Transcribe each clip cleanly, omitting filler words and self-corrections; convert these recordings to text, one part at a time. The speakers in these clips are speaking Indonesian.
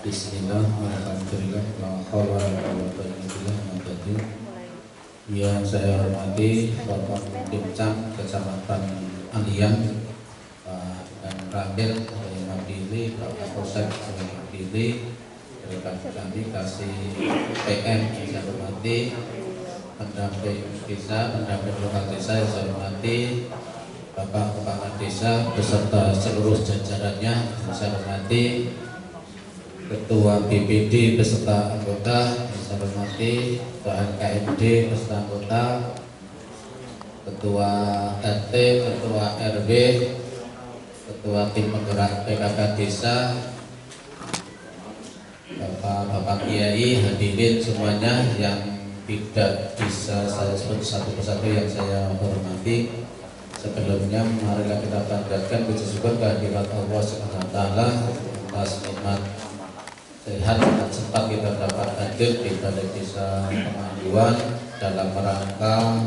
Bismillah, alhamdulillah, la haula wa la quwwata illa billah. Yang saya hormati Bapak Dimcam Kecamatan Alian, Pak dan Ramil dari Mabili, Pak Kapolsek dari Mabili, rekan kami kasih PM yang saya hormati, pendamping desa, pendamping lokal desa yang saya hormati, Bapak Kepala Desa beserta seluruh jajarannya yang saya hormati, Ketua BPD beserta anggota yang saya hormati, Ketua KMD beserta anggota, Ketua RT, Ketua RW, Ketua tim penggerak PKK Desa, Bapak Kiai, hadirin semuanya yang tidak bisa saya sebut satu persatu yang saya hormati. Sebelumnya marilah kita panjatkan puji syukur kehadirat Allah Subhanahu wa taala atas nikmat sehat dan sempat kita dapat hadir di Balai Desa Pemanduan dalam rangka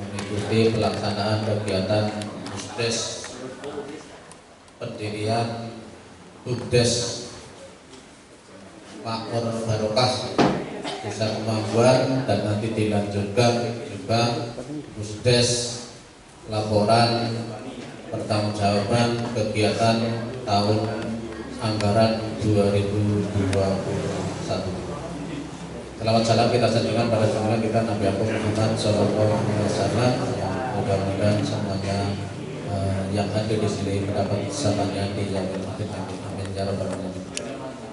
mengikuti pelaksanaan kegiatan Musdes pendirian Bumdes Makmur Barokah Desa Pemanduan, dan nanti dilanjutkan juga Musdes laporan pertanggungjawaban kegiatan tahun anggaran 2021. Selawat salam kita sajikan pada junjungan kita Nabi Muhammad SAW, yang mudah-mudahan semuanya yang hadir di sini mendapat kesabaran di yaumil akhir. Amin ya rabbal alamin.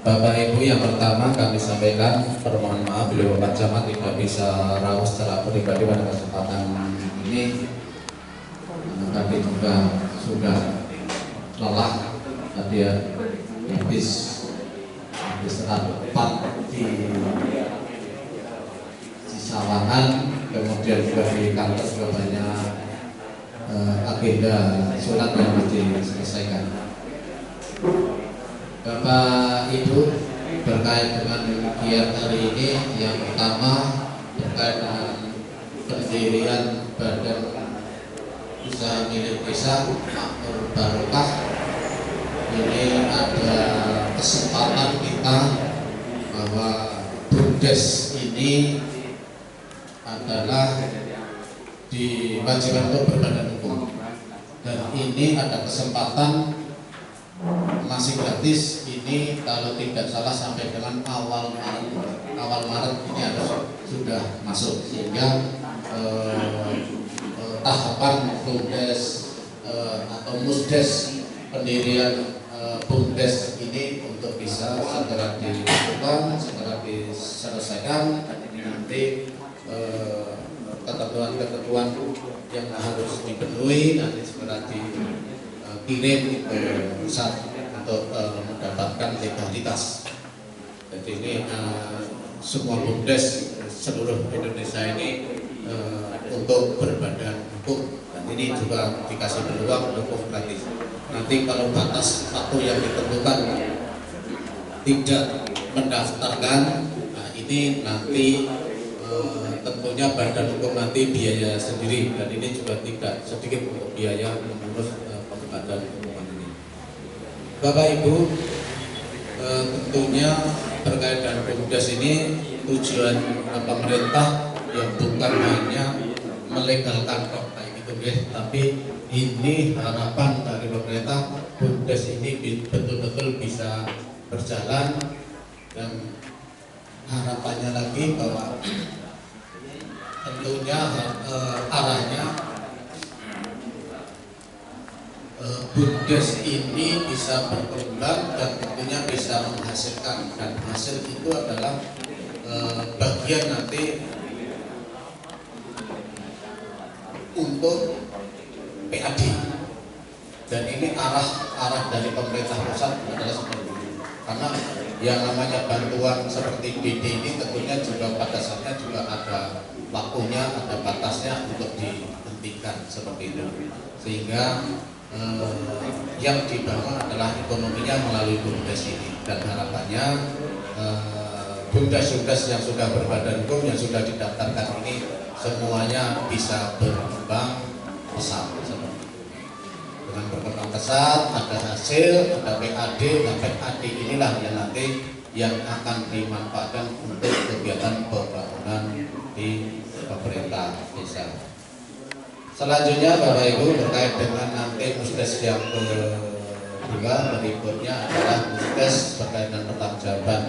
Bapak Ibu, yang pertama kami sampaikan permohonan maaf beliau Bapak Camat tidak bisa rawuh secara pribadi pada kesempatan ini. Tadi juga sudah lelah tadi ya, habis rapat di Sawangan, kemudian juga di kantor juga banyak agenda surat yang harus diselesaikan. Bapak Ibu, berkait dengan kegiatan hari ini, yang pertama terkait dengan pendirian Badan Usaha Milik Desa Makmur Barokah. Ini ada kesempatan kita bahwa Bumdes ini adalah diwajibkan untuk berbadan hukum, dan ini ada kesempatan masih gratis. Ini kalau tidak salah sampai dengan awal Maret ini sudah masuk, sehingga tahapan Bumdes atau Musdes pendirian Bumdes ini untuk bisa segera dilakukan, segera diselesaikan. Nanti ketentuan-ketentuan yang harus dipenuhi nanti segera dikirim ke pusat untuk mendapatkan legalitas. Jadi ini semua Bumdes seluruh Indonesia ini untuk berbadan hukum, dan ini juga dikasih peluang hukum gratis. Nanti kalau batas waktu yang ditentukan tidak mendaftarkan, nah ini nanti tentunya badan hukum nanti biaya sendiri, dan ini juga tidak sedikit untuk biaya mengurus badan hukum ini. Bapak Ibu, tentunya terkait dengan Bumdes ini tujuan pemerintah yang bukan hanya melegalkan kok kayak gitu ya, tapi ini harapan dari pemerintah Bumdes ini betul-betul bisa berjalan, dan harapannya lagi bahwa tentunya arahnya Bumdes ini bisa berkembang dan tentunya bisa menghasilkan, dan hasil itu adalah bagian nanti untuk PAD, dan ini arah dari pemerintah pusat adalah seperti itu. Karena yang namanya bantuan seperti BD ini tentunya juga pada saatnya juga ada waktunya, ada batasnya untuk dihentikan seperti itu, sehingga yang dibangun adalah ekonominya melalui Bumdes ini, dan harapannya Bumdes-Bumdes yang sudah berbadan hukum, yang sudah didaftarkan ini semuanya bisa berkembang pesat seperti itu. Dengan berkembang pesat, ada hasil, ada PAD, dan PAD inilah yang nanti yang akan dimanfaatkan untuk kegiatan pembangunan di pemerintah desa. Selanjutnya Bapak Ibu, terkait dengan nanti musdes yang kedua berikutnya adalah musdes berkaitan pertanggungjawaban.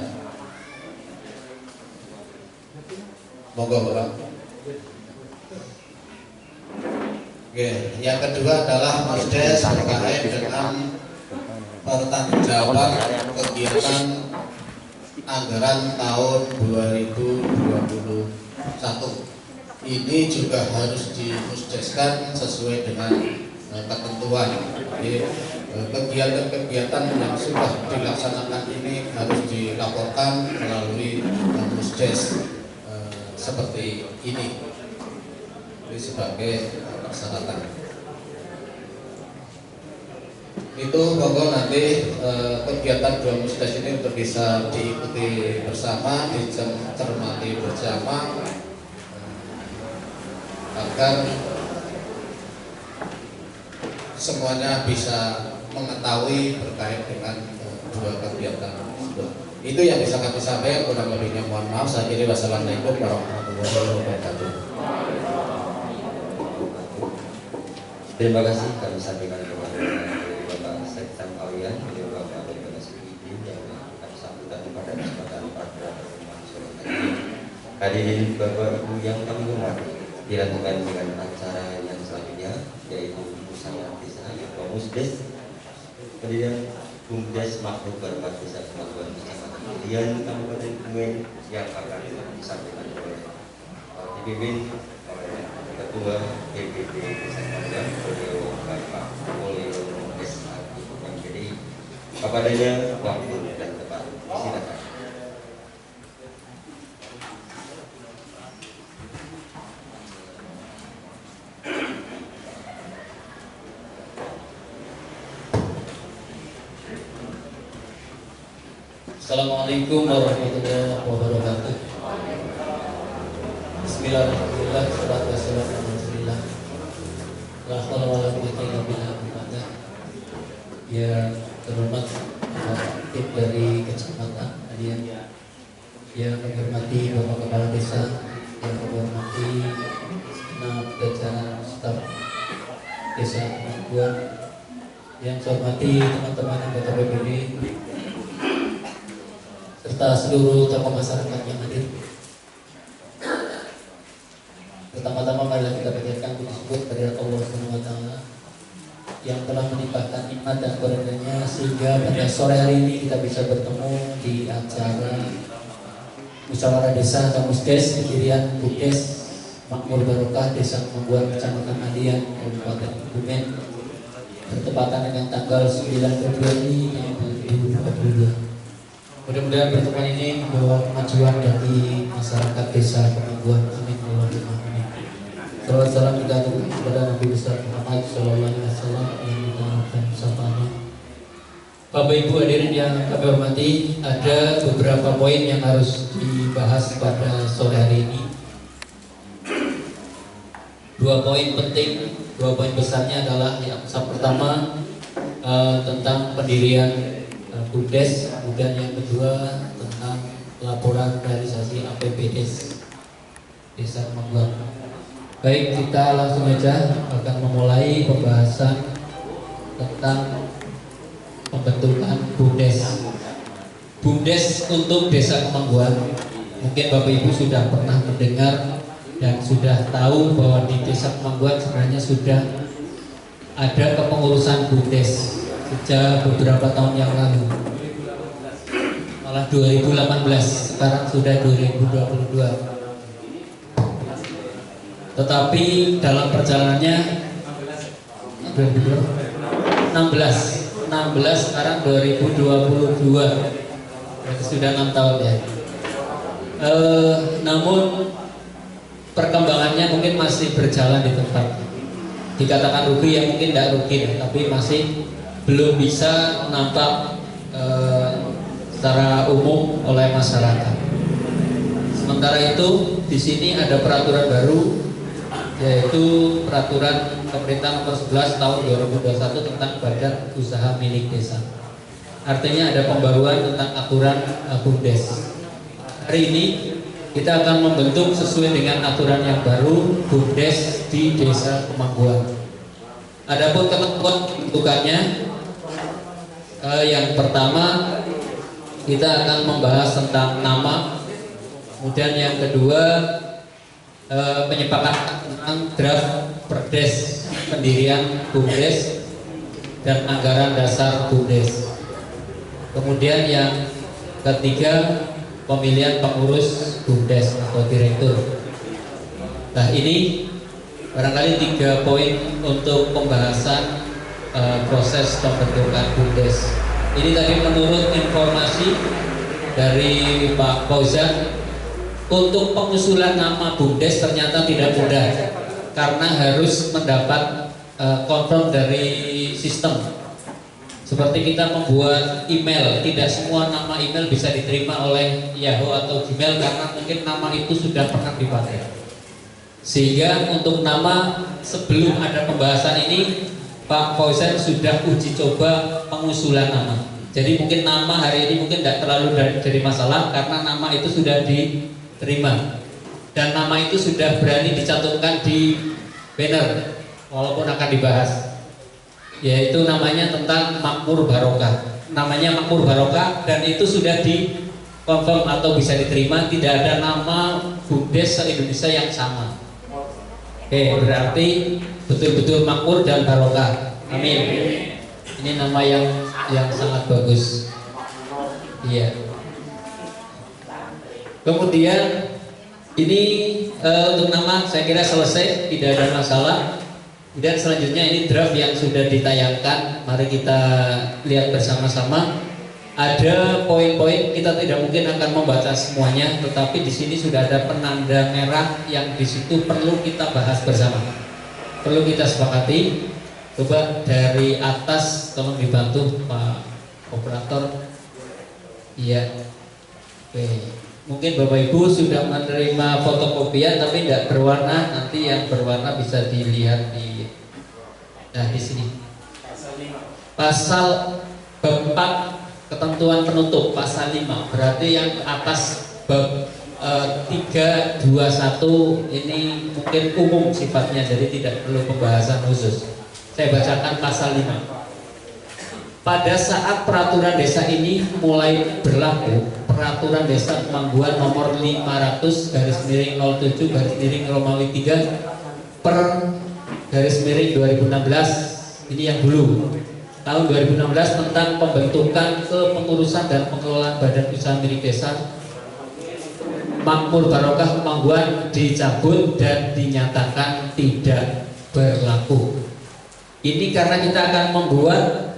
Monggo Bapak. Oke, yang kedua adalah musdes terkait dengan pertanggungjawaban kegiatan anggaran tahun 2021. Ini juga harus dimusdeskan sesuai dengan ketentuan. Jadi, kegiatan-kegiatan yang sudah dilaksanakan ini harus dilaporkan melalui musdes seperti ini. Ini sebagai persyaratan. Itu monggo nanti kegiatan dua musdes ini untuk bisa diikuti bersama, dicermati bersama, agar semuanya bisa mengetahui terkait dengan dua kegiatan tersebut. Itu yang bisa kami sampaikan, kurang lebihnya mohon maaf. Saya kira wassalamualaikum warahmatullahi wabarakatuh. Terima kasih kami sampaikan kepada Bapak Sektan Kalian, beliau Bapak Dr. Sukidi yang kami sampaikan pada kesempatan pada pertemuan sore tadi. Hadirin Bapak Ibu yang kami hormati, dilanjutkan dengan acara yang selanjutnya yaitu Musyawarah Desa atau Musdes, kemudian Bumdes Makmur Barokat Desa Kemajuan Kecamatan Pilihan Kabupaten Kebumen yang akan disampaikan oleh dipimpin oleh Ketua DPD Desa Kemajuan beliau Bapak Mulyo S. yang jadi kepadanya waktu dan tepat. Silakan. Assalamualaikum warahmatullahi wabarakatuh. Bismillahirrahmanirrahim. Wassalatu wassalamu ala Rasulillah. La haula wala quwwata illa billah. Ya terhormat tim dari kecamatan Adian, yang kami hormati Bapak Kepala Desa, yang kami hormati segenap jajaran staf Desa Kemajuan, yang saya hormati teman-teman anggota BPD serta seluruh tokoh masyarakat yang hadir. Pertama-tama marilah kita panjatkan puji syukur kepada Allah Subhanahu wa taala yang telah melimpahkan nikmat dan karunia-Nya sehingga pada sore hari ini kita bisa bertemu di acara Musyawarah Desa atau Musdes pendirian Bumdes Makmur Barokah Desa Kemajuan Kecamatan Adian Kabupaten Kebumen bertepatan dengan tanggal 9 Februari 2022. Mudah-mudahan pertemuan ini membawa kemajuan bagi masyarakat Desa Kemajuan. Amin. Salawat salam kita kepada Nabi besar Muhammad Sallallahu Alaihi Wasallam yang kita akan sapanya. Bapak Ibu hadirin yang kami hormati, ada beberapa poin yang harus dibahas pada sore hari ini. Dua poin penting, dua poin besarnya adalah yang pertama tentang pendirian Bumdes, kemudian yang kedua tentang laporan realisasi APBDes Desa Kemajuan. Baik, kita langsung aja akan memulai pembahasan tentang pembentukan Bumdes. Bumdes untuk Desa Kemajuan. Mungkin Bapak Ibu sudah pernah mendengar dan sudah tahu bahwa di Desa Kemajuan sebenarnya sudah ada kepengurusan Bumdes sejak beberapa tahun yang lalu. Malah 2018, sekarang sudah 2022. Tetapi dalam perjalanannya 16 sekarang 2022, berarti sudah 6 tahun ya. Namun perkembangannya mungkin masih berjalan di tempat. Dikatakan rugi ya mungkin tidak rugi, tapi masih belum bisa nampak secara umum oleh masyarakat. Sementara itu di sini ada peraturan baru, yaitu peraturan pemerintah nomor 11 tahun 2021 tentang badan usaha milik desa. artinya ada pembaruan tentang aturan BUMDes. Hari ini kita akan membentuk sesuai dengan aturan yang baru BUMDes di Desa Kemangguan. Adapun ketentuan pembentukannya, yang pertama kita akan membahas tentang nama, kemudian yang kedua penyepakatan tentang draft perdes pendirian BUMDes dan anggaran dasar BUMDes. Kemudian yang ketiga pemilihan pengurus BUMDes atau direktur. Nah, ini barangkali 3 poin untuk pembahasan proses pembentukan BUMDes. Ini tadi menurut informasi dari Pak Fauzan, untuk pengusulan nama BUMDes ternyata tidak mudah karena harus mendapat confirm dari sistem. Seperti kita membuat email, tidak semua nama email bisa diterima oleh Yahoo atau Gmail karena mungkin nama itu sudah pernah dipakai. Sehingga untuk nama, sebelum ada pembahasan ini, Pak Fauzan sudah uji coba pengusulan nama. Jadi mungkin nama hari ini mungkin tidak terlalu jadi masalah karena nama itu sudah diterima dan nama itu sudah berani dicantumkan di banner walaupun akan dibahas, yaitu namanya tentang Makmur Barokah. Namanya Makmur Barokah dan itu sudah di confirm atau bisa diterima, tidak ada nama BUMDes se-Indonesia yang sama. Oke, berarti betul-betul makmur dan barokah. Amin. Ini nama yang sangat bagus. Iya. Kemudian ini untuk nama saya kira selesai, tidak ada masalah. Dan selanjutnya ini draft yang sudah ditayangkan. Mari kita lihat bersama-sama. Ada poin-poin, kita tidak mungkin akan membaca semuanya, tetapi di sini sudah ada penanda merah yang di situ perlu kita bahas bersama, perlu kita sepakati. Coba dari atas, tolong dibantu Pak Operator. Iya, oke. Mungkin Bapak Ibu sudah menerima fotokopian, tapi tidak berwarna. Nanti yang berwarna bisa dilihat di sini. Pasal bab 4. Ketentuan penutup pasal 5, berarti yang atas bab 321 ini mungkin umum sifatnya, jadi tidak perlu pembahasan khusus. Saya bacakan pasal 5. Pada saat peraturan desa ini mulai berlaku, peraturan desa Kemangguan nomor 500/07/3 per /2016, ini yang dulu tahun 2016 tentang pembentukan kepengurusan dan pengelolaan badan usaha milik desa Makmur Barokah Kemangguan dicabut dan dinyatakan tidak berlaku. Ini karena kita akan membuat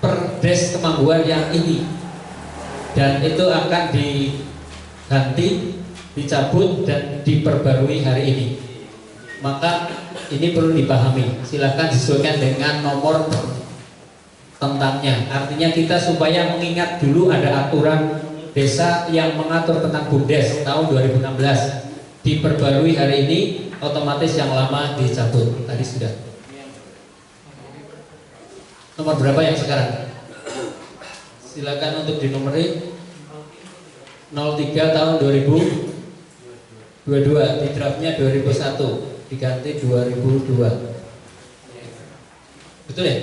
perdes Kemangguan yang ini, dan itu akan diganti, dicabut dan diperbarui hari ini. Maka ini perlu dipahami. Silakan disesuaikan dengan nomor tentangnya. Artinya kita supaya mengingat dulu ada aturan desa yang mengatur tentang BUMDes tahun 2016 diperbarui hari ini, otomatis yang lama dicabut. Tadi sudah. Nomor berapa yang sekarang? Silakan untuk dinomori. 03 tahun 2022, di draftnya 2001, diganti 2002. Betul ya?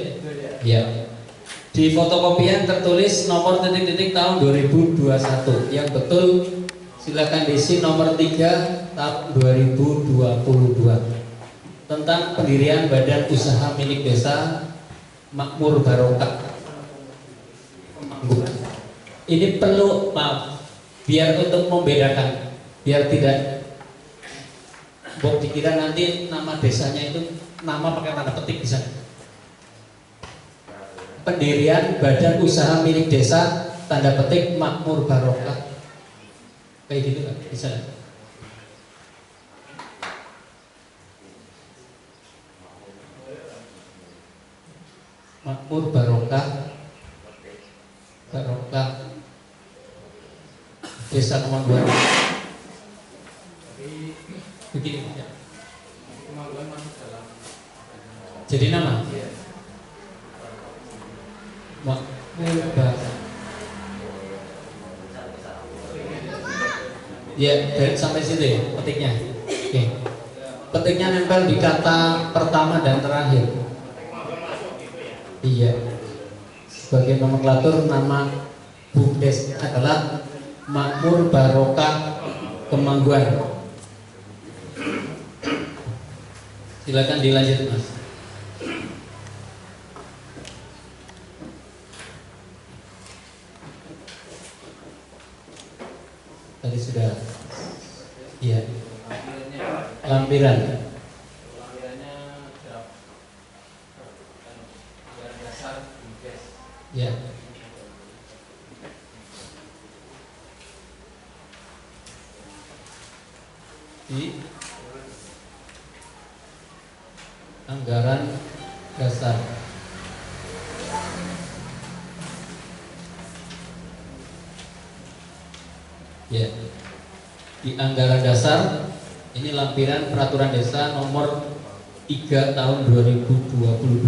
Iya. Di fotokopian tertulis nomor titik-titik tahun 2021. Yang betul silakan diisi nomor 3 tahun 2022 tentang pendirian badan usaha milik desa Makmur Barokah. Ini perlu, maaf, biar untuk membedakan, biar tidak Bob dikira nanti nama desanya itu nama pakai tanda petik bisa. Pendirian badan usaha milik desa tanda petik Makmur Barokah, kayak gitu kan bisa. Makmur Barokah Desa Kemangguan. Begini ya. Jadi nama Makmur Barokah. Ya, dari sampai situ ya petiknya. Oke. Petiknya nempel di kata pertama dan terakhir. Iya. Sebagai nomenklatur nama BUMDes adalah Makmur Barokah Kemangguan. Silakan dilanjut, Mas. Tadi sudah. Iya. Lampiran. Ya. Di anggaran dasar. Ya. Di anggaran dasar ini lampiran peraturan desa nomor 3 tahun 2022.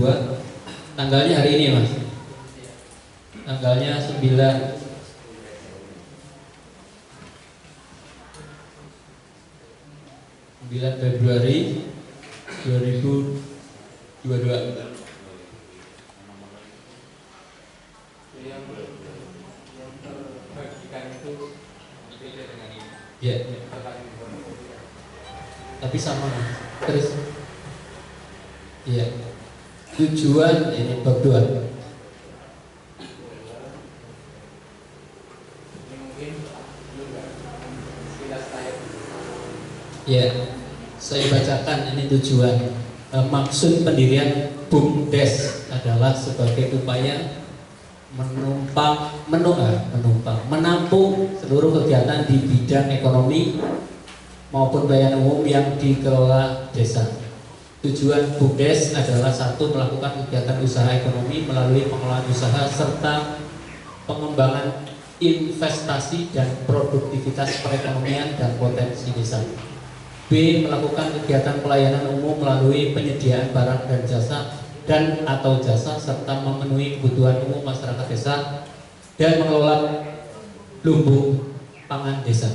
Tanggalnya hari ini, Mas. Tanggalnya 9 Februari 2022. Ya. Tapi sama, terus. Iya. Tujuan ini bab 2. Ya, saya bacakan ini tujuan. Maksud pendirian BUMDes adalah sebagai upaya menampung seluruh kegiatan di bidang ekonomi maupun pelayanan umum yang dikelola desa. Tujuan BUMDes adalah 1. Melakukan kegiatan usaha ekonomi melalui pengelolaan usaha serta pengembangan investasi dan produktivitas perekonomian dan potensi desa. B. Melakukan kegiatan pelayanan umum melalui penyediaan barang dan jasa atau jasa serta memenuhi kebutuhan umum masyarakat desa dan mengelola lumbung pangan desa.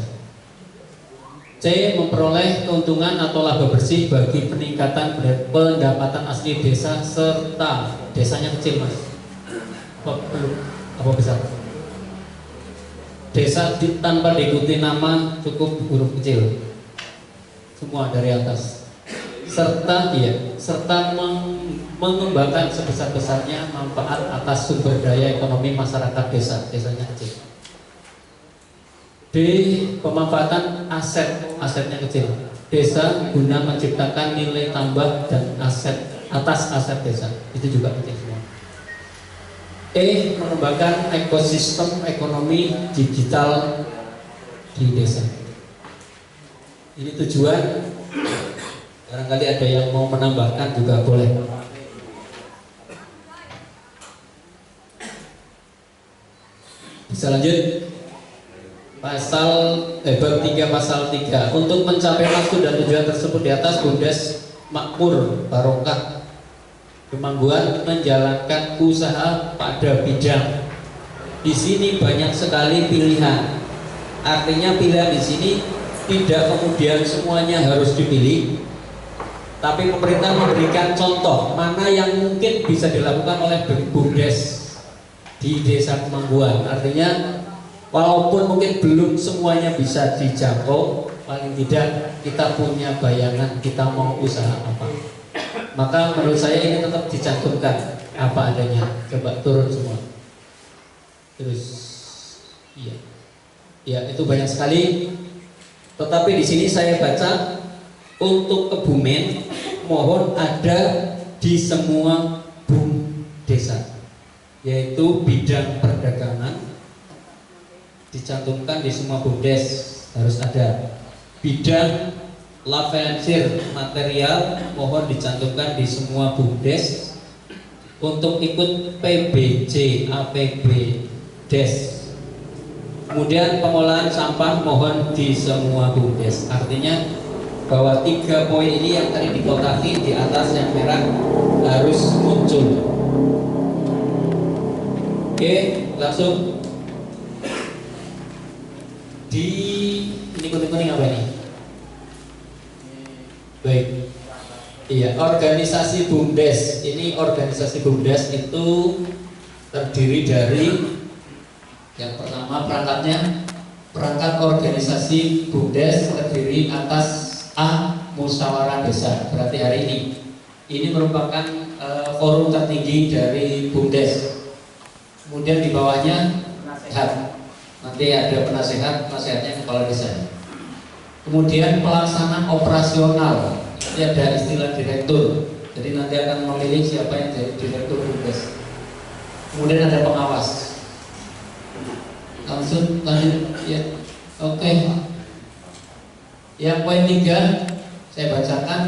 C. Memperoleh keuntungan atau laba bersih bagi peningkatan pendapatan asli desa serta desanya kecil, Mas. Apa besar? Desa tanpa diikuti nama cukup huruf kecil. Semua dari atas. Serta mengembangkan sebesar-besarnya manfaat atas sumber daya ekonomi masyarakat desa, desanya kecil. D. Pemanfaatan asetnya kecil desa guna menciptakan nilai tambah dan atas aset desa, itu juga kecil semua. E. Mengembangkan ekosistem ekonomi digital di desa. Ini tujuan. Barangkali ada yang mau menambahkan juga boleh. Bisa lanjut. Bab 3 pasal 3. Untuk mencapai maksud dan tujuan tersebut di atas, BUMDes Makmur Barokah Kemangguan menjalankan usaha pada bidang. Di sini banyak sekali pilihan. Artinya pilihan di sini tidak kemudian semuanya harus dipilih, tapi pemerintah memberikan contoh mana yang mungkin bisa dilakukan oleh BUMDes di Desa Kemangguan. Artinya walaupun mungkin belum semuanya bisa dijangkau, paling tidak kita punya bayangan kita mau usaha apa. Maka menurut saya ini tetap dicantumkan apa adanya. Coba turun semua. Terus, iya, ya itu banyak sekali. Tetapi di sini saya baca untuk Kebumen mohon ada di semua BUM desa, yaitu bidang perdagangan dicantumkan di semua BUMDes harus ada. Bidang lavensir material mohon dicantumkan di semua BUMDes. Untuk ikut PBJ APB Des. Kemudian pengolahan sampah mohon di semua BUMDes. Artinya bahwa 3 poin ini yang tadi dikotaki di atas yang merah harus muncul. Oke, langsung di ini kuning-kuning apa ini? Baik. Iya, organisasi BUMDes. Ini organisasi BUMDes itu terdiri dari yang pertama perangkat organisasi BUMDes terdiri atas A. Musyawarah Desa. Berarti hari ini merupakan forum tertinggi dari BUMDes. Kemudian di bawahnya penasehat. Nanti ada penasehatnya kepala desa. Kemudian pelaksana operasional, nanti ada istilah direktur. Jadi nanti akan memilih siapa yang jadi direktur BUMDes. Kemudian ada pengawas. Lanjut ya. Oke. Yang poin 3 saya bacakan.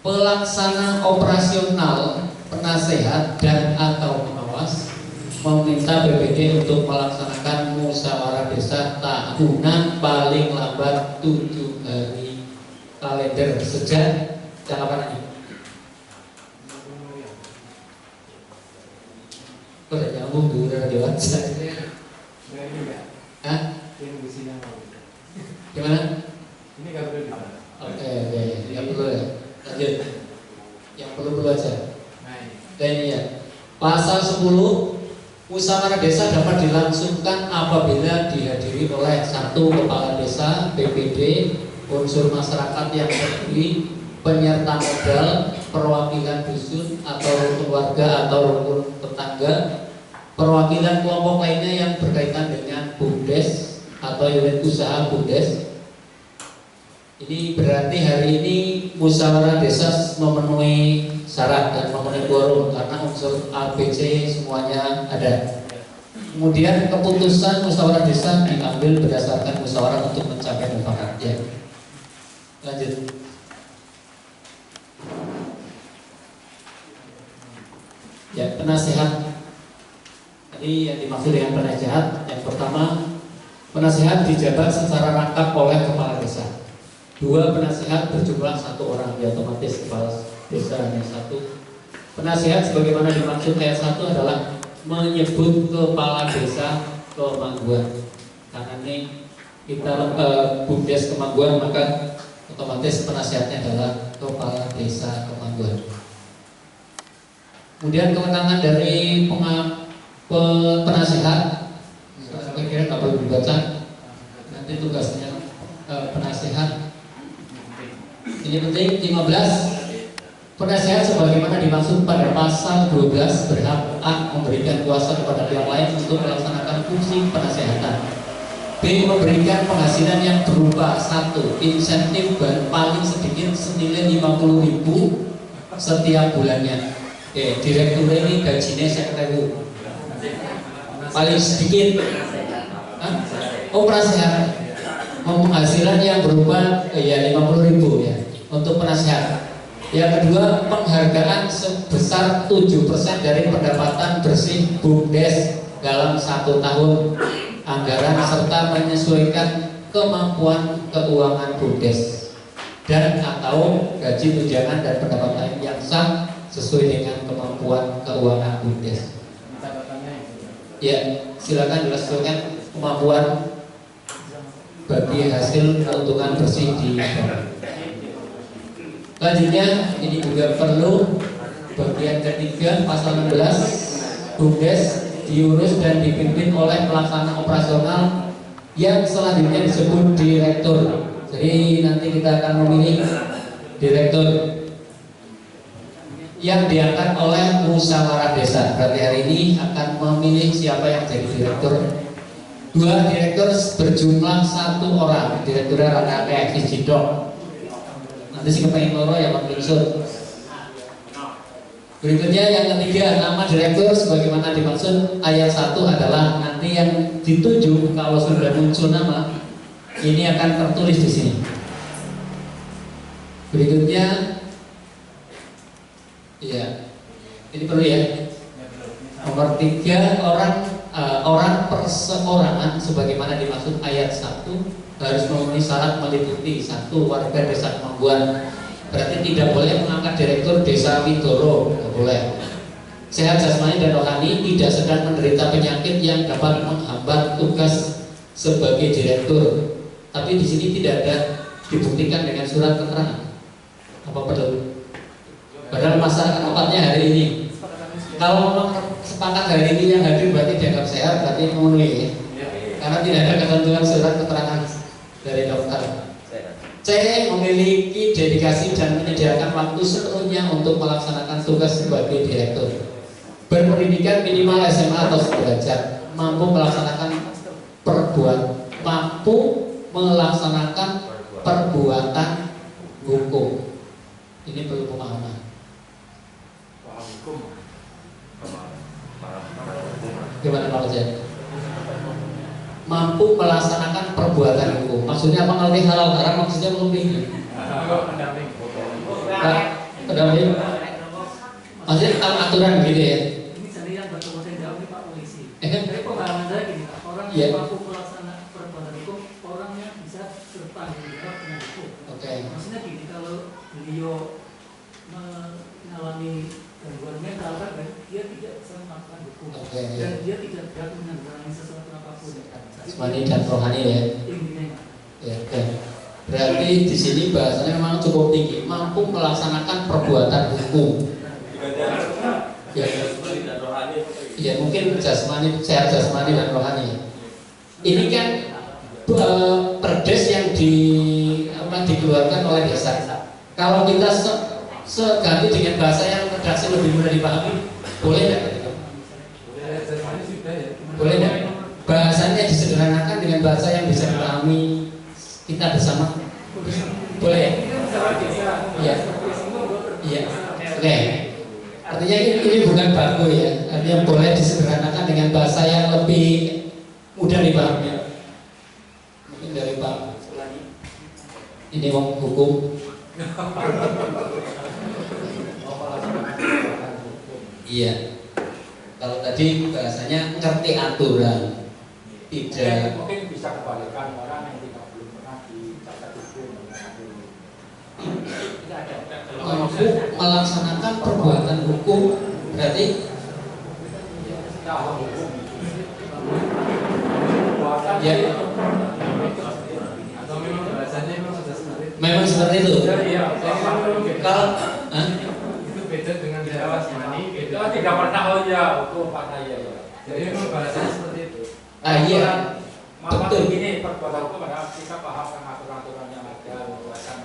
Pelaksana operasional, penasehat dan atau pengawas meminta BPD untuk melaksanakan musyawarah desa tahunan paling lambat 7 hari kalender sejak kapan ini? Kok udah nyambung dulu dari WhatsApp? Hah? Gimana? Ini nggak perlu dibahas. Oke, nggak perlu ya. Lanjut. Yang perlu aja. Dan ini ya. Pasal 10. Musyawarah desa dapat dilangsungkan apabila dihadiri oleh 1 kepala desa, BPD, unsur masyarakat yang terdiri, penyerta modal, perwakilan dusun atau rukun warga atau rukun tetangga, perwakilan kelompok lainnya yang berkaitan dengan BUMDes atau unit usaha BUMDes. Ini berarti hari ini musyawarah desa memenuhi syarat dan memenuhi quorum karena unsur ABC semuanya ada. Kemudian keputusan musyawarah desa diambil berdasarkan musyawarah untuk mencapai mufakat. Ya. Lanjut. Ya, penasehat. Tadi yang dimaksud dengan penasehat, yang pertama, penasehat dijabat secara rangkap oleh kepala desa. 2 penasehat berjumlah 1 orang, ya otomatis kepala desa hanya 1. Penasehat sebagaimana dimaksud ayat 1 adalah menyebut kepala desa Kemangguan. Karena ini kita BUMDes Kemangguan, maka otomatis penasehatnya adalah kepala desa Kemangguan. Kemudian kewenangan dari penasehat, saya kira nggak perlu dibaca. Nanti tugasnya penasehat. Ini penting. 15. Penasehat sebagaimana dimaksud pada pasal 12 berhak A. memberikan kuasa kepada pihak lain untuk melaksanakan fungsi penasehatan. B. memberikan penghasilan yang berupa 1. insentif paling sedikit senilai 50.000 setiap bulannya. Direktur ini gajinya 50.000 paling sedikit. Oh, penasehat penghasilan yang berupa 50.000 ya untuk penasehat. Yang kedua, penghargaan sebesar 7% dari pendapatan bersih BUMDes dalam 1 tahun anggaran serta menyesuaikan kemampuan keuangan BUMDes dan atau gaji tunjangan dan pendapatan yang sah sesuai dengan kemampuan keuangan BUMDes. Ya, silakan disesuaikan kemampuan bagi hasil keuntungan bersih di bank. Selanjutnya ini juga perlu bagian ketiga pasal 16, BUMDes diurus dan dipimpin oleh pelaksana operasional yang selanjutnya disebut direktur. Jadi nanti kita akan memilih direktur yang diangkat oleh musyawarah desa. Berarti hari ini akan memilih siapa yang jadi direktur. 2 direktur berjumlah 1 orang. Direkturnya rada kayak Cidok. Nanti sih kepengen loro ya Pak Binsur. Berikutnya yang ketiga, nama direktur sebagaimana dimaksud ayat 1 adalah nanti yang dituju kalau sudah muncul nama ini akan tertulis di sini. Berikutnya, ya ini perlu ya. Nomor 3, orang perseorangan sebagaimana dimaksud ayat 1 harus memenuhi syarat meliputi 1 warga desa Kemangguan. Berarti tidak boleh mengangkat direktur desa Widoro, tidak boleh. Sehat jasmani dan rohani, tidak sedang menderita penyakit yang dapat menghambat tugas sebagai direktur. Tapi di sini tidak ada dibuktikan dengan surat keterangan. Apa perlu? Padahal masyarakat tempatnya hari ini. Kalau memang sepakat hari ini yang hadir berarti dianggap sehat, berarti memenuhi. Karena tidak ada ketentuan surat keterangan dari dokter. C. Memiliki dedikasi dan menyediakan waktu sepenuhnya untuk melaksanakan tugas sebagai direktur. Berpendidikan minimal SMA atau sederajat, mampu melaksanakan perbuatan hukum. Ini perlu pemahaman. Gimana Pak Jen? Mampu melaksanakan perbuatan hukum. Maksudnya apa? Ngerti halal haram, maksudnya lebih. Pendamping. Maksudnya aturan gitu ya. Ini sendiri yang bertemu saya jawab nih Pak Polisi. Kan? Dari pengalaman saya gini Pak, orang Iya. yang mampu melaksanakan perbuatan hukum, orangnya bisa bertanggung jawab dengan hukum. Oke. Maksudnya gini, kalau beliau mengalami gangguan mental kan, dia tidak bisa melakukan hukum. Oke, Dan iya. dia tidak berhak menangani sesuatu apapun. Jasmani dan rohani ya. Intinya. Ya, oke. Berarti di sini bahasanya memang cukup tinggi, mampu melaksanakan perbuatan hukum. Ya, ya mungkin jasmani, sehat jasmani dan rohani. Ini kan perdes yang dikeluarkan oleh desa. Kalau kita seganti dengan bahasa yang redaksi lebih mudah dipahami, boleh nggak? Boleh nggak? Bahasanya disederhanakan dengan bahasa yang bisa dipahami kita bersama. Boleh? Iya. Iya. Oke. Artinya ini bukan baku ya. Artinya boleh disederhanakan dengan bahasa yang lebih mudah dipahami. Mungkin dari Pak. Ini wong hukum. Iya. Kalau tadi bahasanya ngerti aturan. Tidak. Mungkin bisa kebalikan orang yang tidak belum pernah dicatat hukum. Mampu melaksanakan perbuatan hukum berarti ya Atau memang bahasanya memang sudah seperti itu. memang seperti itu. Iya. Kalau Itu beda dengan Jawa Jasmani. Itu tidak pernah hukum pada ya. Jadi memang bahasanya seperti itu. iya Maka betul. begini perbuatan hukum adalah kita paham kan aturan-aturan yang ada, aturan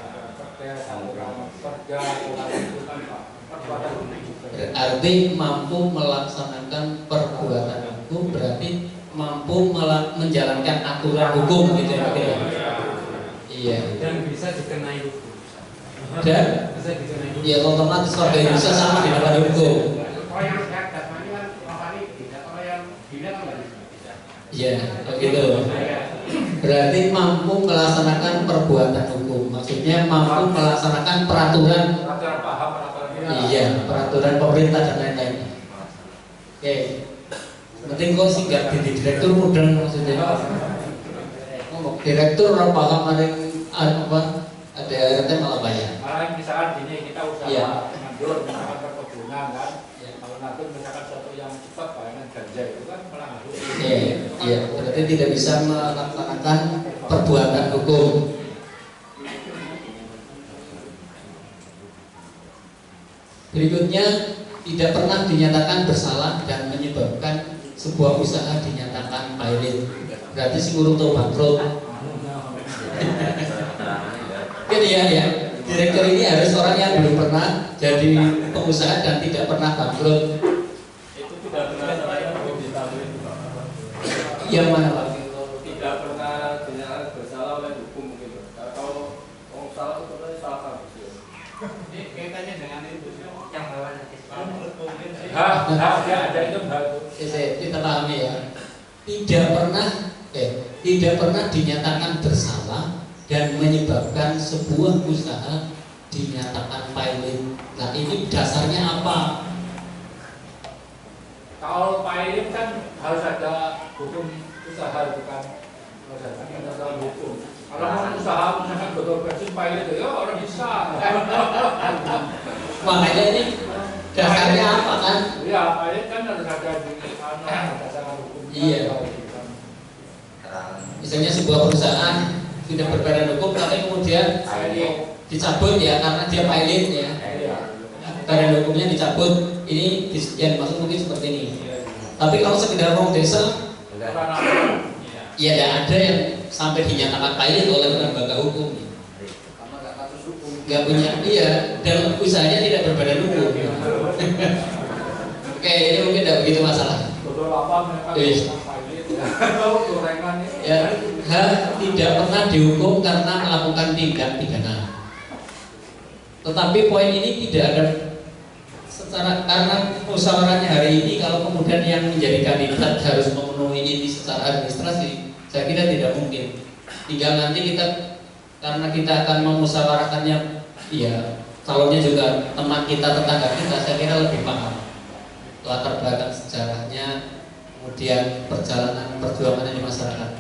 kerja, aturan kerja, aturan itu kan perbuatan hukum juga. Berarti mampu melaksanakan perbuatan hukum berarti mampu menjalankan aturan hukum gitu ya. Iya. Dan bisa dikenai hukum. Dan Bisa dikenai hukum. ya otomatis warga Indonesia sama di depan hukum. Kalau yang sehat jasmani kan rohani tidak, kalau yang dina kan nggak bisa. Iya, begitu. Berarti mampu melaksanakan perbuatan hukum. Maksudnya mampu melaksanakan peraturan. Peraturan paham, peraturan Iya, peraturan pemerintah dan lain-lain. Oke. Penting kok sih nggak jadi direktur mudeng maksudnya. Ngomong direktur orang paham ada apa? Ada RT malah bayar. Malah misalkan gini kita usaha Iya. nandur misalkan perkebunan kan, kalau nandur misalkan sesuatu yang cepat bayangan ganja itu kan melanggar hukum. Iya, iya. Berarti tidak bisa melaksanakan perbuatan hukum. Berikutnya, tidak pernah dinyatakan bersalah dan menyebabkan sebuah usaha dinyatakan pailit. Berarti si guru tahu bangkrut. Gitu ya. Direktur ini harus orang yang belum pernah jadi pengusaha dan tidak pernah bangkrut. Itu tidak pernah saya hukum ditahui. Yang mana Pak? Tidak pernah dinyatakan bersalah oleh hukum mungkin. Kalau orang salah itu berarti salah kasus. Ini kaitannya dengan itu yang bawahnya. Ya ada itu Kita pahami ya. Tidak pernah dinyatakan bersalah dan menyebabkan sebuah usaha dinyatakan pailit. Nah ini dasarnya apa? Kalau pailit kan harus ada hukum usaha bukan dalam hukum. Kalau mau usaha misalkan botol bensin pailit ya orang bisa. Makanya ini dasarnya apa kan? Iya pailit kan harus ada di dasar hukum. Iya. Misalnya sebuah perusahaan tidak berbadan hukum, tapi kemudian dicabut ya karena dia pilot ya. Badan hukumnya dicabut, ini yang dimaksud mungkin seperti ini. Tapi kalau sekedar wong desa, ya tidak ada yang sampai dinyatakan pilot oleh lembaga hukum. Nggak punya, iya, dan usahanya tidak berbadan hukum. Oke, ini mungkin tidak begitu masalah. Ya, tidak pernah dihukum karena melakukan tindak pidana. Tetapi poin ini tidak ada secara, karena musyawarahnya hari ini kalau kemudian yang menjadi kandidat harus memenuhi ini secara administrasi, saya kira tidak mungkin. Tinggal nanti kita, karena kita akan memusyawarahkannya, iya, calonnya juga teman kita, tetangga kita, saya kira lebih paham latar belakang sejarahnya, kemudian perjalanan perjuangannya di masyarakat.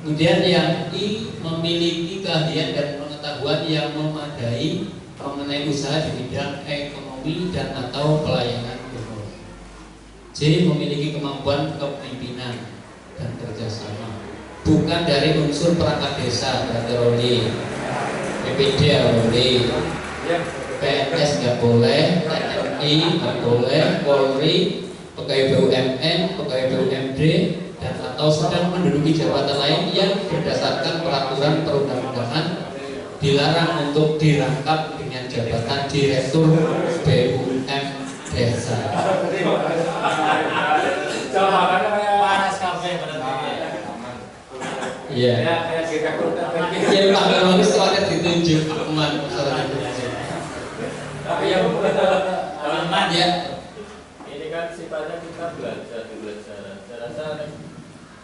Kemudian yang I, memiliki keahlian dan pengetahuan yang memadai mengenai usaha di bidang ekonomi dan atau pelayanan umum. J, memiliki kemampuan kepemimpinan dan kerjasama, bukan dari unsur perangkat desa, berarti Roli, PPD Roli, PNS nggak boleh, TNI nggak boleh, Polri, pegawai BUMN, pegawai BUMD, dan atau sedang menduduki jabatan lain yang berdasarkan peraturan perundang-undangan dilarang untuk dirangkap dengan jabatan direktur BUM desa. Panas kafe berarti. Iya. Ya Pak Kalau soalnya ditunjuk aman soalnya. Tapi yang Aman ya. Ini kan sifatnya kita belajar. Saya rasa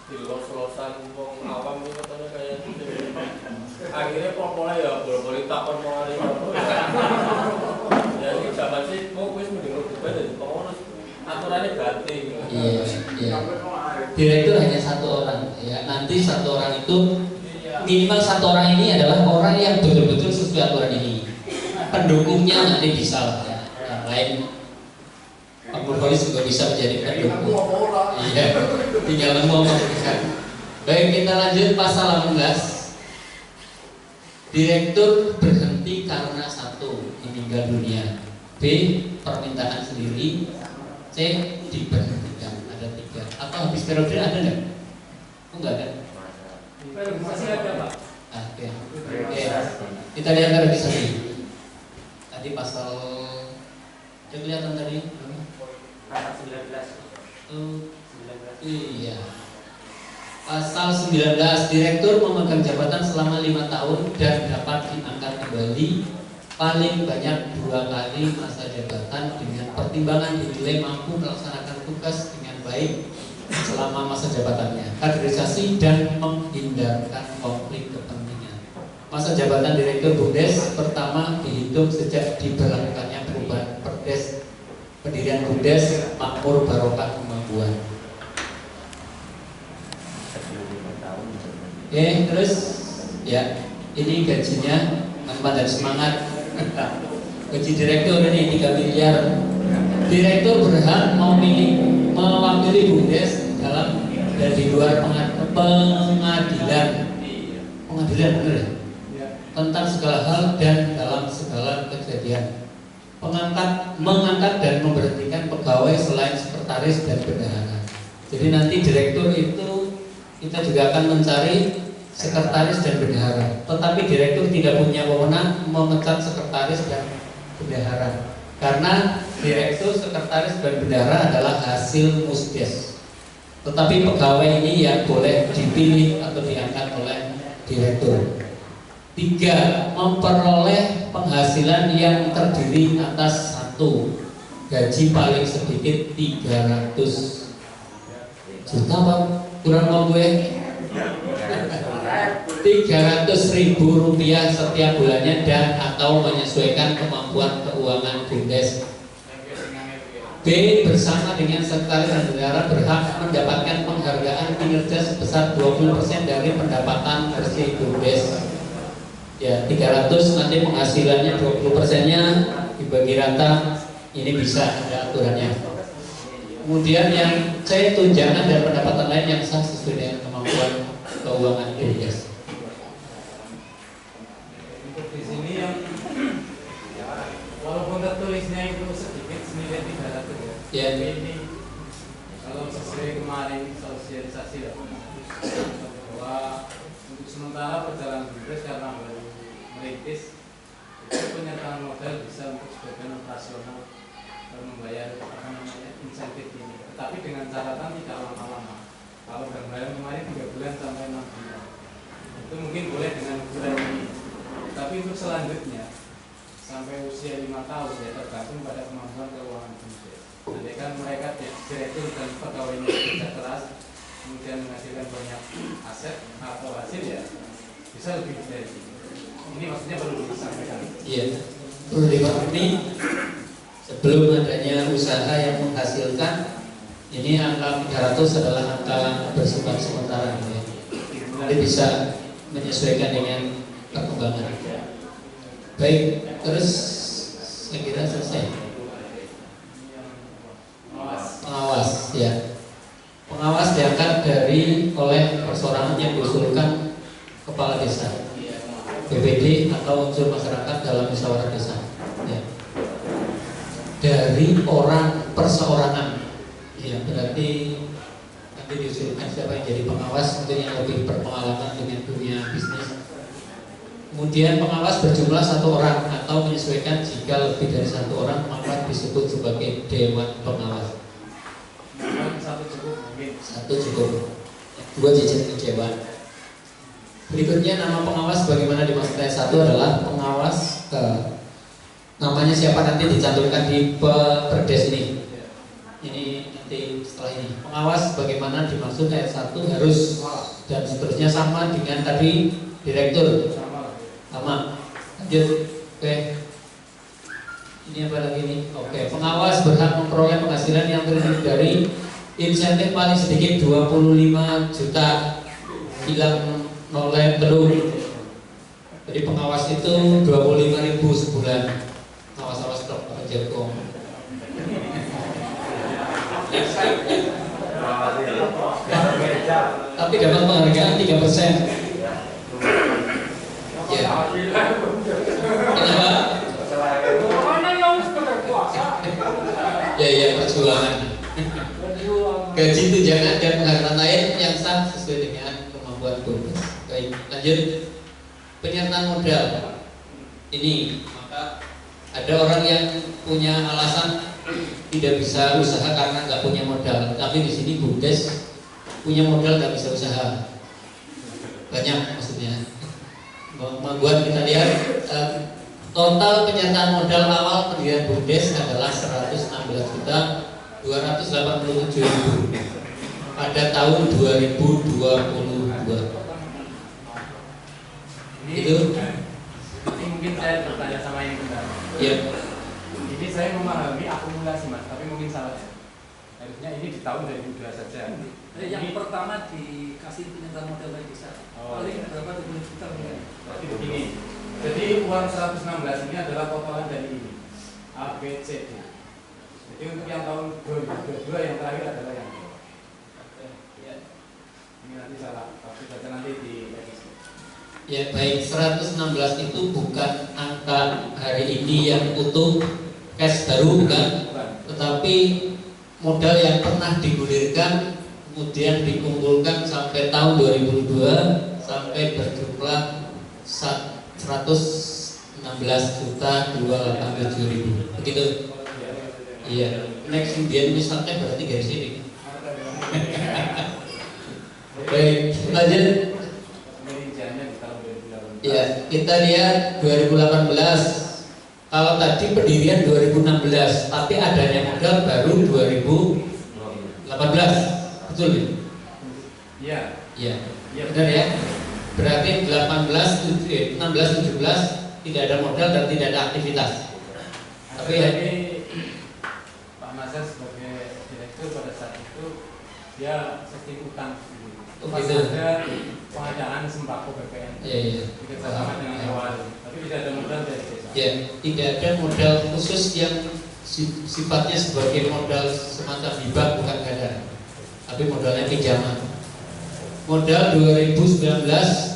di luar selosan wong awam itu katanya kayak gitu. Akhirnya pokoknya ya boleh takon mau hari apa. Ya ini zaman sih mau wis mending berubah dari pokoknya aturannya ganti. Iya. Direktur hanya satu orang ya. Nanti satu orang itu minimal satu orang ini adalah orang yang betul-betul sesuai aturan ini. Pendukungnya nanti bisa lah ya. Yang lain Pak Nurholis juga bisa menjadi pendukung. Iya. Tinggal ngomong kan. Baik, kita lanjut pasal 18. Direktur berhenti karena satu, meninggal dunia. B, permintaan sendiri. C, diberhentikan. Ada 3. Atau habis periode ada nggak? Oh nggak ada. Masih ada Pak. Oke. Kita lihat revisasi. Tadi pasal itu kelihatan tadi. Pasal 19. Iya. Pasal 19, direktur memegang jabatan selama 5 tahun dan dapat diangkat kembali paling banyak 2 kali masa jabatan dengan pertimbangan dinilai mampu melaksanakan tugas dengan baik selama masa jabatannya, kaderisasi dan menghindarkan konflik kepentingan. Masa jabatan direktur BUMDes pertama dihitung sejak diberlakukannya perubahan Perdes pendirian BUMDes Makmur Barokah Kemampuan. Oke, terus ya ini gajinya teman dan semangat. Gaji direktur ini 3 miliar. Direktur berhak mewakili BUMDes dalam dan di luar pengadilan benar ya? Tentang segala hal dan dalam segala kejadian. Mengangkat dan memberhentikan pegawai selain sekretaris dan bendahara. Jadi nanti direktur itu kita juga akan mencari sekretaris dan bendahara. Tetapi direktur tidak punya wewenang memecat sekretaris dan bendahara. Karena direktur, sekretaris dan bendahara adalah hasil musdes. Tetapi pegawai ini yang boleh dipilih atau diangkat oleh direktur. 3. Memperoleh penghasilan yang terdiri atas 1. Gaji paling sedikit 300 juta Pak, kurang mau gue 300.000 rupiah setiap bulannya dan atau menyesuaikan kemampuan keuangan BUMDes. B. Bersama dengan sekretaris dan bendahara berhak mendapatkan penghargaan kinerja sebesar 20% dari pendapatan bersih BUMDes. Ya, 300 nanti penghasilannya 20%-nya dibagi rata, ini bisa ada aturannya. Kemudian yang C. Tunjangan dan pendapatan lain yang sah sesuai dengan kemampuan keuangan BUMDes. Ya. Ini kalau sesuai kemarin sosialisasi ya, bahwa untuk sementara perjalanan BUMDes karena baru merintis itu penyertaan modal bisa untuk sebagian operasional membayar insentif ini, tetapi dengan catatan tidak lama-lama. Kalau gambaran kemarin 3 bulan sampai 6 bulan itu mungkin boleh dengan ukuran ini, tapi untuk selanjutnya sampai usia 5 tahun ya tergantung pada kemampuan keuangan BUMDes. Nanti kan mereka direktur dan pegawainya bekerja keras kemudian menghasilkan banyak aset atau hasil ya bisa lebih dari ini. Ini maksudnya perlu disampaikan. Iya, perlu dimengerti sebelum adanya usaha yang menghasilkan ini angka 300 adalah angka bersifat sementara ya. Nanti bisa menyesuaikan dengan perkembangan. Baik, terus saya kira selesai. Pengawas ya. Pengawas diangkat oleh perseorangan yang diusulkan kepala desa, BPD atau unsur masyarakat dalam musyawarah desa. Ya. Dari orang perseorangan, ya berarti nanti diusulkan siapa yang jadi pengawas, mungkin yang lebih berpengalaman dengan dunia bisnis. Kemudian pengawas berjumlah 1 orang atau menyesuaikan jika lebih dari 1 orang maka disebut sebagai dewan pengawas. 1 cukup mungkin. 1 cukup. 2 jenis dewan. Berikutnya nama pengawas bagaimana dimaksud ayat 1 adalah pengawas namanya siapa nanti dicantumkan di perdes ini. Ini nanti setelah ini. Pengawas bagaimana dimaksud ayat 1 harus dan seterusnya sama dengan tadi direktur. Sama. Lanjut. Oke. Ini apa lagi nih? Oke. Pengawas berhak memperoleh penghasilan yang terdiri dari insentif paling sedikit 25 juta hilang oleh belum. Jadi pengawas itu 25.000 sebulan. Awas-awas stok apa jagung. Tapi dapat penghargaan 3%. Ya. Kenapa? Ya perjuangan. Gaji tunjangan dan penghargaan lain yang sah sesuai dengan kemampuan BUMDes. Baik, lanjut. Penyertaan modal. Ini maka ada orang yang punya alasan tidak bisa usaha karena nggak punya modal. Tapi di sini BUMDes punya modal nggak bisa usaha. Banyak maksudnya. Membuat kita lihat total penyertaan modal awal pendirian BUMDes adalah 116.287.000 pada tahun 2022. Itu mungkin saya bertanya sama ini bentar. Iya. Ini saya memahami akumulasi mas, tapi mungkin salah ya. Harusnya ini di tahun 2002 saja. Yang pertama dikasih penyertaan modal dari desa. Paling berapa 20 juta mungkin. Tapi begini. Jadi uang 116 ini adalah totalan dari ini A, B, C, D. Jadi untuk yang tahun 2022 yang terakhir adalah yang ini. Ini nanti salah, tapi baca nanti di revisi. Ya baik, 116 itu bukan angka hari ini yang utuh cash baru bukan, tetapi modal yang pernah digulirkan kemudian dikumpulkan sampai tahun 2002 sampai berjumlah 116.287.000 begitu. Iya, next kemudian misalnya berarti garis ini. Baik, lanjut. Ya, kita lihat 2018. Kalau tadi pendirian 2016, tapi adanya modal baru 2018. Betul ya? Iya. Iya. Benar ya? Berarti 16, 17 tidak ada modal dan tidak ada aktivitas. Tapi ya, Pak Mazhar sebagai direktur pada saat itu dia sistem utang. Pas ada pengadaan sembako BPN. Iya. Kita sama dengan awal, tapi tidak ada modal dari desa. Ya, tidak ada modal khusus yang sifatnya sebagai modal semacam hibah bukan gadang, tapi modalnya pinjaman. Modal 2019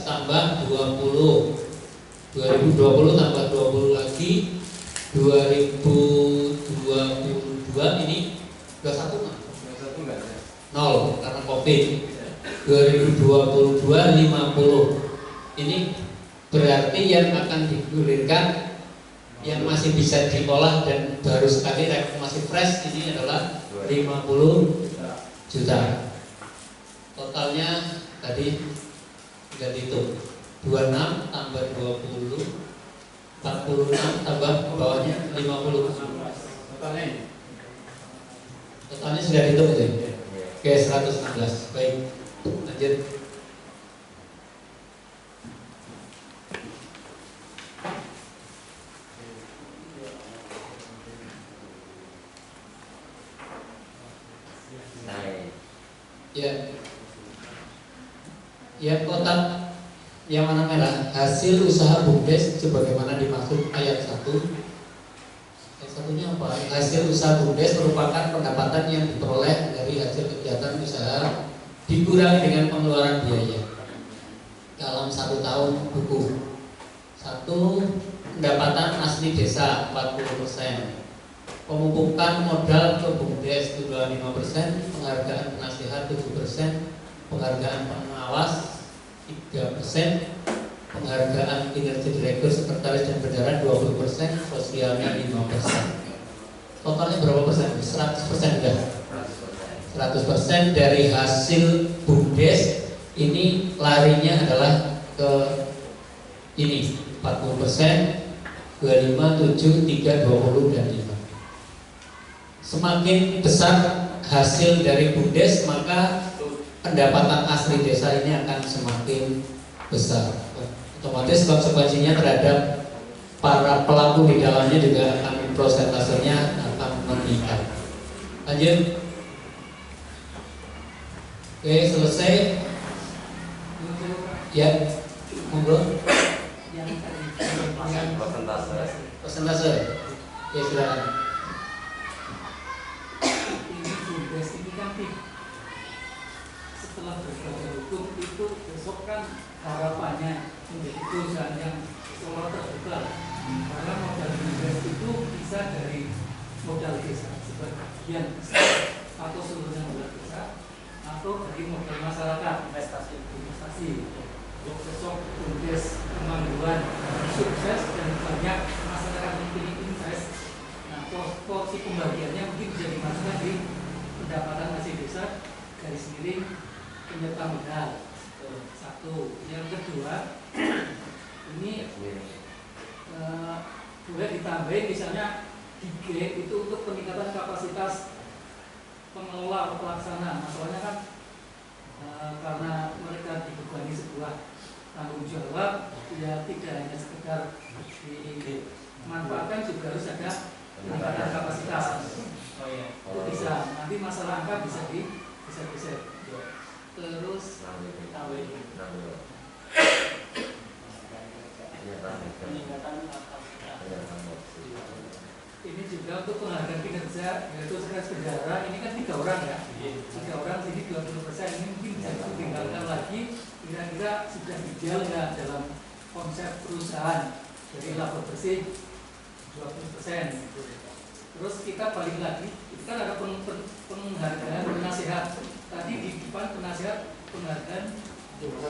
tambah 20, 2020 tambah 20 lagi, 2022 ini 21 nggak? 21 enggak ada. 0 karena COVID. 2022 50. Ini berarti yang akan digulirkan yang masih bisa diolah dan baru sekali masih fresh ini adalah 50 juta. Totalnya tadi sudah dihitung 26 tambah 20 46 tambah bawahnya 50. Totalnya ini. Totalnya sudah dihitung itu. Oke, 116. Baik. Lanjut. Ya, kotak yang mana merah hasil usaha BUMDes sebagaimana dimaksud ayat 1. Ayat satunya apa? Hasil usaha BUMDes merupakan pendapatan yang diperoleh dari hasil kegiatan usaha dikurangi dengan pengeluaran biaya dalam 1 tahun buku. 1. Pendapatan asli desa 40%, pemupukan modal ke BUMDes 25%, penghargaan penasihat 7%, penghargaan pengawas 3%, penghargaan kinerja direktur, sekretaris dan bendahara 20%, sosialnya 5%. Totalnya berapa persen? 100% enggak? 100% dari hasil BUMDes ini larinya adalah ke ini 40%, 25, 7, 3, 20 dan 5. Semakin besar hasil dari BUMDes maka pendapatan asli desa ini akan semakin besar. Otomatis konsekuensinya terhadap para pelaku di dalamnya juga akan prosentasenya akan meningkat. Lanjut. Oke, selesai. Ya, monggo. Yang Persentase. Oke, silakan. ini BUMDes ini kan setelah berbagai hukum itu besok kan harapannya menjadi perusahaan yang seolah terbuka, karena modal BUMDes itu bisa dari modal desa sebagian atau seluruhnya modal desa atau dari modal masyarakat investasi. Besok BUMDes kemangguan sukses dan banyak masyarakat yang ingin invest. Nah, porsi pembagiannya mungkin bisa dimasukkan di pendapatan hasil desa garis miring penyerta modal. 1. Yang kedua, ini boleh ditambahin misalnya di G itu untuk peningkatan kapasitas pengelola atau pelaksana. Masalahnya kan karena mereka dibebani sebuah tanggung jawab, ya tidak hanya sekedar dimanfaatkan, juga harus ada peningkatan kapasitas. Itu bisa, nanti masalah angka bisa digeser. Terus ini juga untuk penghargaan kinerja yaitu sekretaris bendahara, ini kan 3 orang ya, 3 orang jadi 20%, ini mungkin bisa ditinggalkan lagi, kira-kira sudah ideal nggak dalam konsep perusahaan, jadi laba bersih 20%. Terus kita balik lagi, itu kan ada penghargaan penasihat. Tadi di depan penasihat penghargaan 70%.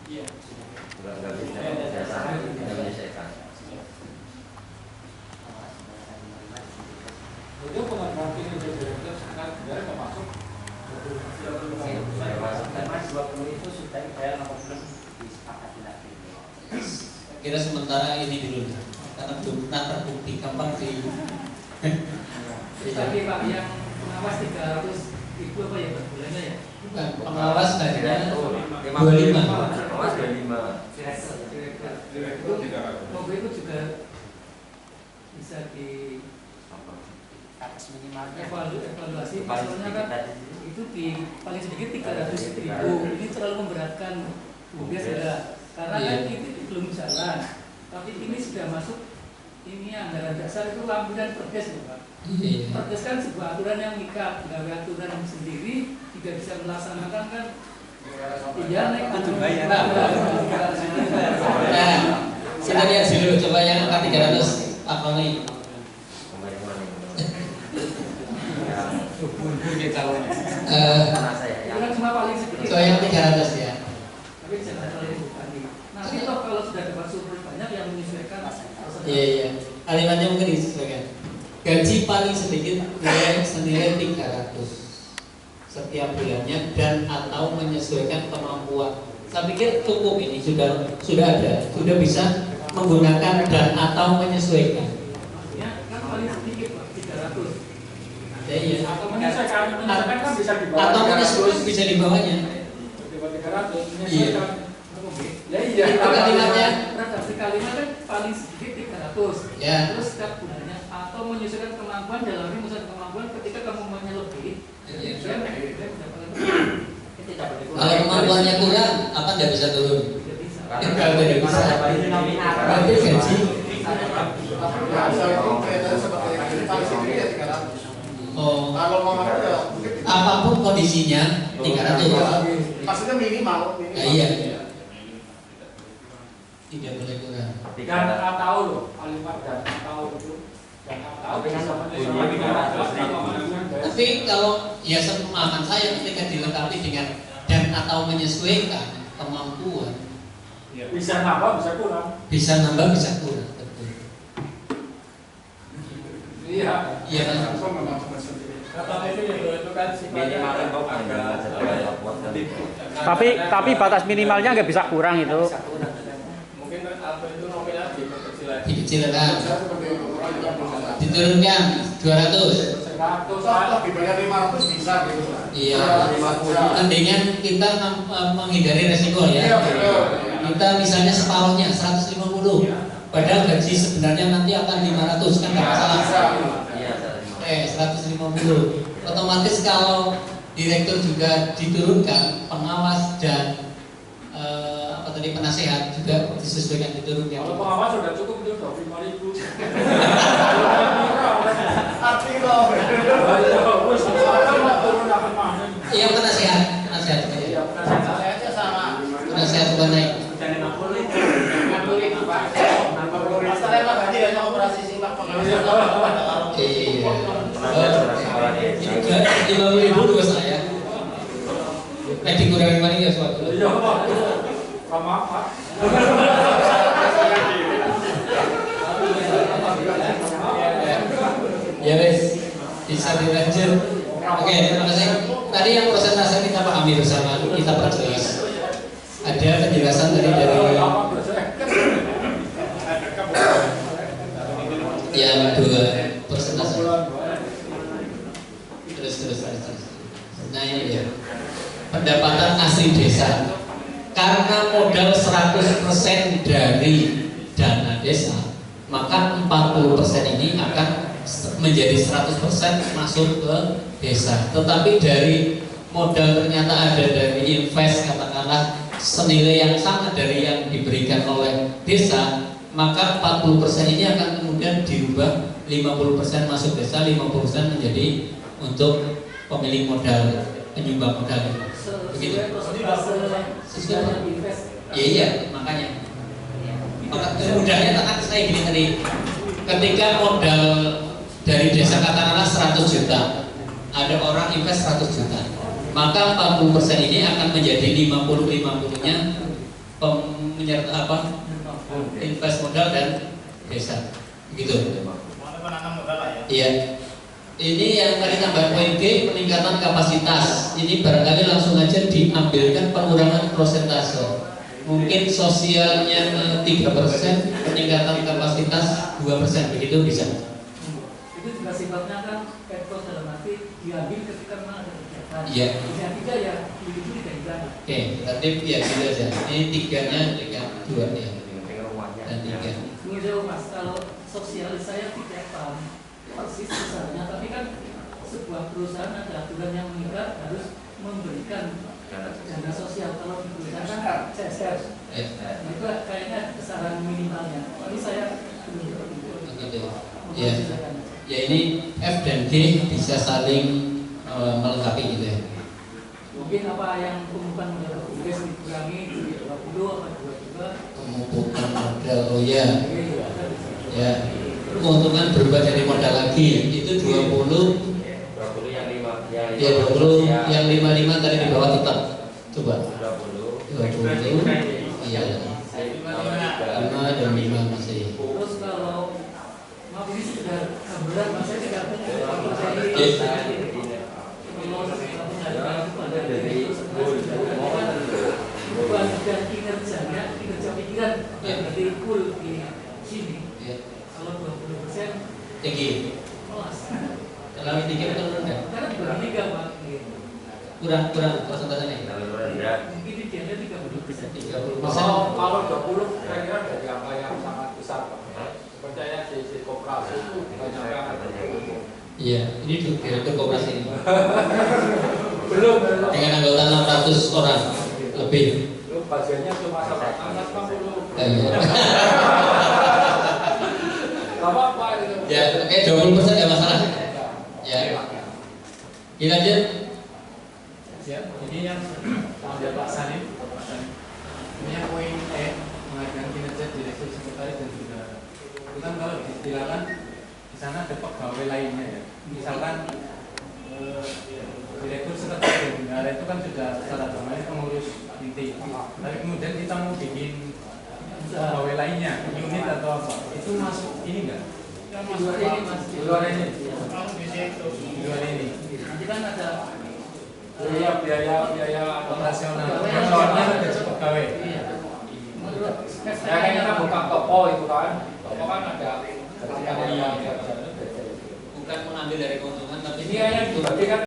Iya. Enggak bisa menyelesaikan. Itu penghargaan kinerja direktur sangat benar termasuk 20 itu sudah dibayar nomor belum disepakati lagi. Kira sementara ini dulu karena belum pernah terbukti kapan di. Tadi Pak yang pengawas 300 itu apa ya bulannya ya? Bukan, pengawas hanya 25. Pengawas 25. Direktur 300. Mobil itu juga bisa di evaluasi, masalahnya kan itu di paling sedikit 300.000. Ini terlalu memberatkan BUMDes karena kan itu belum jalan, tapi ini sudah masuk. Ini anggaran dasar itu lampu dan perdes loh Pak. Perdes kan sebuah aturan yang mengikat, gawe aturan sendiri tidak bisa melaksanakan kan. Iya naik itu bayar. Kita lihat dulu, coba yang angka 300 Pak Koni. Bukan cuma paling sedikit. Coba yang 300 ya. Tapi jangan terlalu dibanding. Nanti toh kalau sudah dapat surplus banyak yang menyesuaikan. Iya. Kalimatnya mungkin disesuaikan. Gaji paling sedikit senilai 300 setiap bulannya dan atau menyesuaikan kemampuan. Saya pikir cukup ini sudah ada, sudah bisa menggunakan dan atau menyesuaikan. Ya, kan paling sedikit Pak, 300. Ya, iya. Atau menyesuaikan kan bisa di bawah. Atau menyesuaikan bisa di bawahnya. Di bawah 300 menyesuaikan. Ya iya. Itu kalimatnya. Redaksi kalimat kan paling sedikit 300. Ya. Terus setiap bulannya atau menyesuaikan kemampuan dalam ini misalnya kemampuan ketika kemampuannya lebih. Iya. Dia mendapatkan Kalau kemampuannya kurang, apa tidak bisa turun? Kalau tidak bisa, berarti gaji. Oh, apapun kondisinya 300. Maksudnya minimal. Nah, iya. Tidak boleh kurang. Dan atau loh, kalimat dan atau itu. Dan atau bisa Tapi kalau ya sepemahaman saya ketika dilengkapi dengan dan atau menyesuaikan kemampuan, bisa nambah bisa kurang. bisa nambah bisa kurang. Betul. Iya. Iya kan? Itu kan sifatnya Tapi batas minimalnya nggak bisa kurang itu. mungkin apa itu nominal dikecilkan. Dikecilkan, diturunkan 200. 100 dibayar 500 bisa gitu. Iya. Mendingan kita menghindari resiko ya. Kita misalnya separuhnya 150. Padahal gaji sebenarnya nanti akan 500 kan nggak masalah. 150. Otomatis kalau direktur juga diturunkan, pengawas dan penasehat juga disesuaikan diturunkan. Kalau pengawas sudah cukup itu 25.000. Iya penasehat Iya, penasehat sama. penasehat juga naik. Iya. 50.000 juga saya. Dikurangi mana ya suatu. Iya, Pak. Apa? Ya wes, bisa dilanjut. Oke, terima kasih. Tadi yang presentasi kita pahami bersama, kita perjelas. Ada penjelasan tadi dari yang dua presentasi. Terus. Nah ini dia. Pendapatan asli desa. Karena modal 100% dari dana desa, maka 40% ini akan menjadi 100% masuk ke desa. Tetapi dari modal ternyata ada dari invest katakanlah senilai yang sama dari yang diberikan oleh desa, maka 40% ini akan kemudian dirubah 50% masuk desa, 50% menjadi untuk pemilik modal, penyumbang modal. Begitu. Iya, makanya. Maka mudahnya kan saya gini tadi, ketika modal dari desa katakanlah 100 juta, ada orang invest 100 juta, maka 40% ini akan menjadi 50-50-nya invest modal dan desa, begitu. Iya. Ini yang tadi tambah poin G, peningkatan kapasitas. Ini barangkali langsung aja diambilkan pengurangan persentase. Mungkin sosialnya 3%, peningkatan kapasitas 2%, begitu bisa. Itu juga sifatnya kan pekos dalam arti diambil ketika memang ada kegiatan. Iya. Yang tiga ya itu tidak. Oke, berarti ya gitu aja. Ini tiganya, dua ya, dan tiga. Ini jauh Mas, kalau sosialis saya tidak paham persis besarnya, tapi kan sebuah perusahaan ada aturan yang mengikat harus memberikan dana sosial. Kalau di perusahaan kan CSR, itu kayaknya besaran minimalnya. Ini saya belum begitu. Ya. Ya ini F dan G bisa saling melengkapi gitu ya. Mungkin apa yang pembukaan modal invest dikurangi 20 atau 22 mengumpulkan modal. Oh ya, ya keuntungan berubah dari modal lagi itu 20 yang 5 ya 20 yang 55 tadi di bawah tetap coba 20 iya 5 dan 5 masih. Terus kalau maaf ini sudah gambaran mas saya tidak punya bukan dan kinerjanya, kinerja pikiran dari full di sini. Kalau 20% Tinggi. Terlalu tinggi atau rendah? Karena dibagi 3 Pak. Kurang persentasenya. Mungkin idealnya 30%. 30%. Kalau 20 kira-kira dari angka yang sangat besar Pak. Percaya di koperasi itu banyak yang Iya, ini direktur koperasi ini. belum Dengan anggota 600 orang lebih. lu bagiannya cuma sama anak kamu lu gak apa-apa itu Ya, oke 20% nggak masalah. Ya. Kita lanjut. Siap. Jadi yang ada Pak Salim, ini yang poin E mengadakan kinerja direktur sekretaris dan bendahara. Itu kan kalau diistilahkan di sana ada pegawai lainnya ya. Misalkan direktur sekretaris dan bendahara itu kan sudah secara agamanya pengurus inti. Tapi kemudian kita mau bikin pegawai lainnya, unit atau apa? Itu masuk ini enggak? Masuk ini Mas. Di luar ini. Di luar ini. Nanti kan ada biaya Operasional. Yang lawannya ada pegawai. iya. ya kayak kita buka toko itu kan toko kan ada Bukan mengambil dari keuntungan tapi ini yang dibagikan